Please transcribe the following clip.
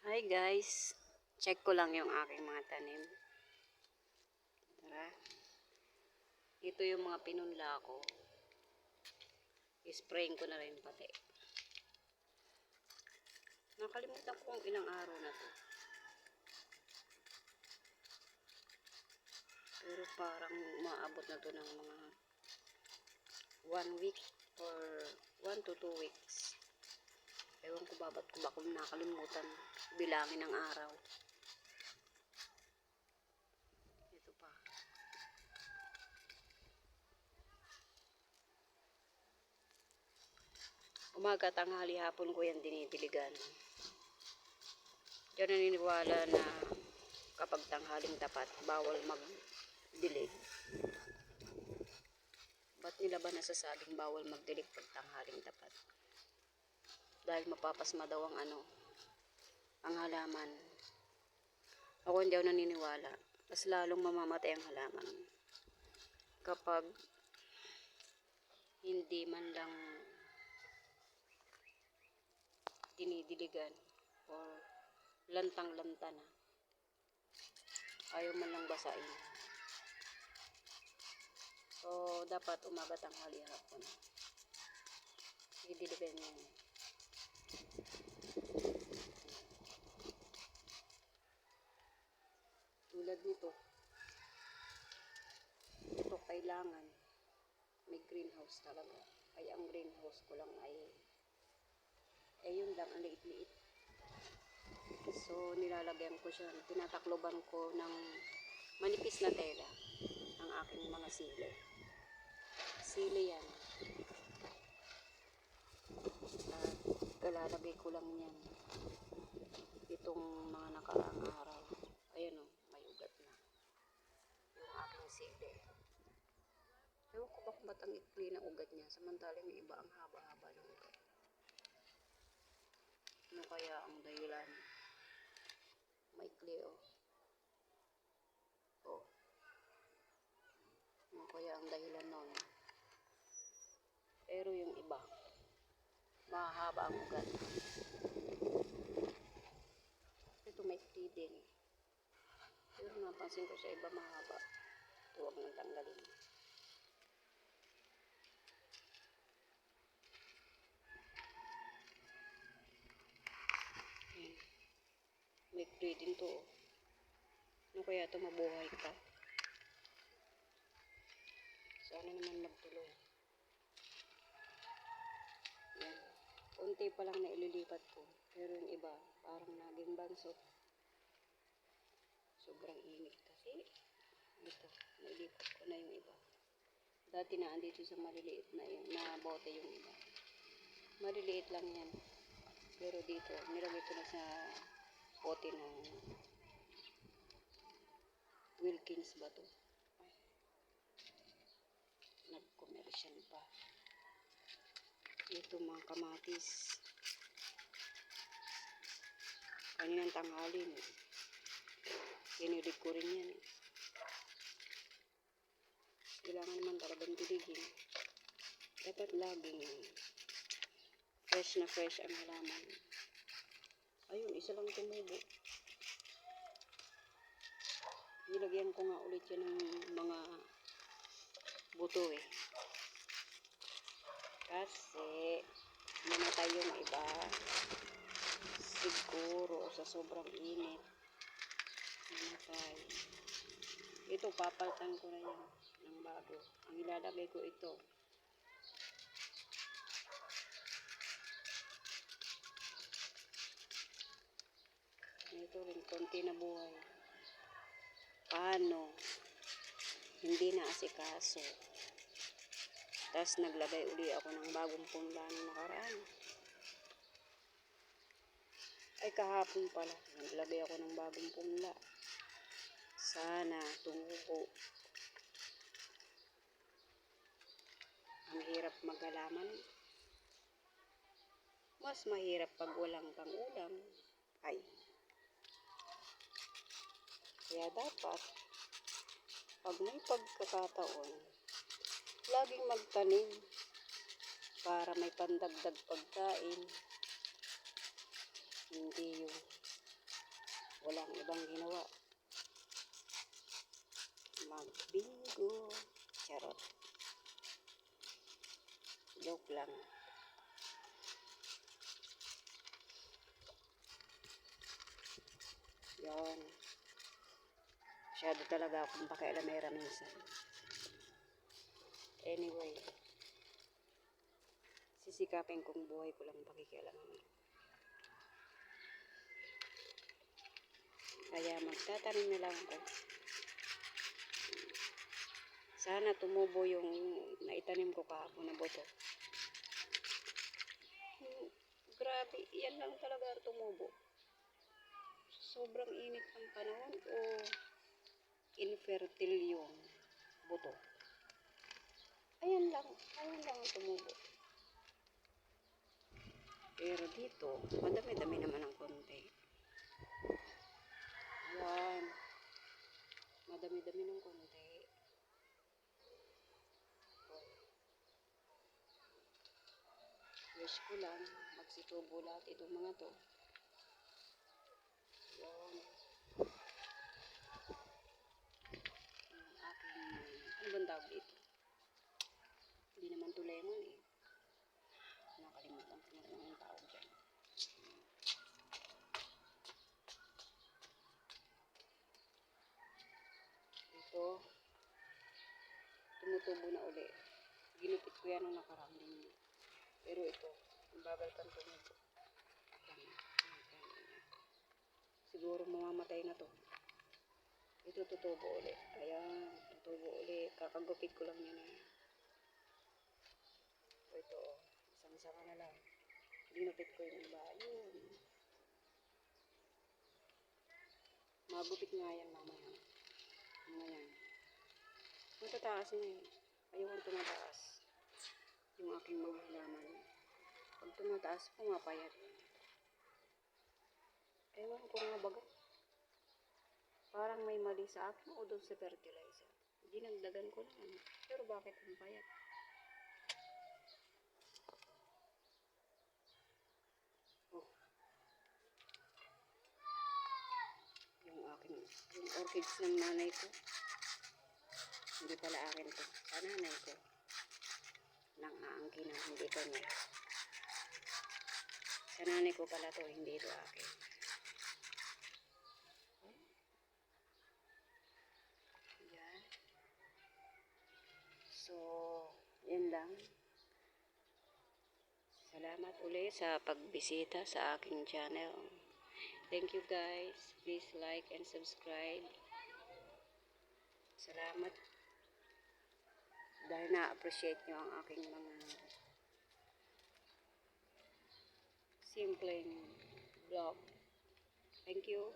Hi guys, check ko lang yung aking mga tanim. Tara, ito yung mga pinunla ko. Isprayin ko na rin pati. Nakalimutan ko kung ilang araw na to. Pero parang maabot na to ng mga 1 week or 1 to 2 weeks. Ewan ko babat ko ba kung nakalimutan bilangin ng araw. Ito pa. Umaga, tanghali, hapon ko yan dinidiligan. Diyan naniniwala na kapag tanghaling tapat, bawal magdilig. Ba't nila ba nasasabing bawal magdilig pag tanghaling tapat? Dahil mapapasma daw ang halaman. Ako hindi ako naniniwala. Mas lalong mamamatay ang halaman kapag hindi man lang dinidiligan or lantang-lanta na. Ayaw man lang basain. So, dapat umaga, tanghali, hapon. Didiligan yan. Tulad nito. Ito kailangan may greenhouse talaga. Ay, ang greenhouse ko lang ay yun lang, ang liit-liit. So, nilalagyan ko siya, tinatakloban ko ng manipis na tela ang aking mga sili. Sili yan. At kalalagay ko lang yan. Itong mga nakaraang araw. Ayan o, may ugat na. Yung aking sili. Ewan ko ba kung ba't ang ikli na ugat niya, samantalang yung iba ang haba-haba ng ugat. Ano kaya ang dahilan? May ikli o. Ano kaya ang dahilan nun? Pero yung iba, mahaba ang ugat. Ito may ikli din. Pero napansin ko sa iba mahaba. Ito huwag nang tanggalin. May ikli din to. Ano kaya ito mabuhay pa? Sana naman magtuloy. Yan. Unti pa lang na ililipat ko. Pero yung iba, parang naging bansot. Sobrang init kasi. Ito, nailipat ko na yung iba. Dati na andito sa maliliit na bote yung iba. Maliliit lang yan. Pero dito, nilagay ko na sa bote ng Wilkins ba to? Nag-commercial pa. Ito mga kamatis. Kaninang tanghali. Kinilig ko rin yan. Kailangan naman talagang diligin. Dapat laging fresh na fresh ang halaman. Ayun, isa lang tumubo. Nilagyan ko nga ulit yan ng mga buto eh. Kasi namatay yung iba. Siguro sa sobrang init. Namatay. Ito, papalitan ko na yan ng bago. Ang ilalagay ko ito. Ito rin, konti na buhay. Paano? Hindi na asikaso. Tapos naglagay uli ako ng bagong punla ng nakaraan. Ay, kahapon pala. Naglagay ako ng bagong punla. Sana tumubo. Ang hirap maghalaman. Mas mahirap pag walang pang-ulam. Ay. Kaya dapat, pag may pagkakataon, laging magtanim para may pandagdag pagkain. Hindi yung lang. Yun. Masyado talaga akong pakialamera minsan. Anyway, sisikapin kong buhay ko lang pakikialaman. Kaya magtatanim na lang ako. Sana tumubo yung naitanim ko kahapon na boto. Grabe, yan lang talaga ang tumubo. Sobrang init ng panahon o infertile yung buto. Ayan lang ang tumubo. Pero dito, madami-dami naman ang konti. Ayan. Madami-dami ng konti. Wish ko lang, magsitubo lahat itong mga to. Ayan. Yung aking, ano bang tawag dito? Hindi naman to lemon eh. Nakalimutan ko na yung tawag dyan. Ito, tumutubo na uli. Ginupit ko yan nung nakarang din. Pero ito, ang bagal pang tumubo. Siguro mamamatay na to. Ito tutubo uli. Ayan, tutubo uli. Kakagupit ko lang yan eh. Ito, isang saka na lang. Ginupit ko yung iba. Ayun. Magupit nga yan mamaya. Ngayon. Kung tataasin eh. Ayun tumataas. Yung aking mga halaman. Pag tumataas, pumapayat. Ewan ko nga baga. Parang may mali sa akin o doon sa fertilizer. Dinagdagan ko lang. Pero bakit ang payat? Oh. Yung orchids ng nanay ko. Hindi pala akin to. Sa nanay ko. Nang aangkin na hindi kanya. Sa nanay ko pala to, hindi ito akin. Yan. So, yan lang. Salamat ulit sa pagbisita sa aking channel. Thank you guys. Please like and subscribe. Salamat. Dahil na-appreciate nyo ang aking mga simpleng vlog. Thank you.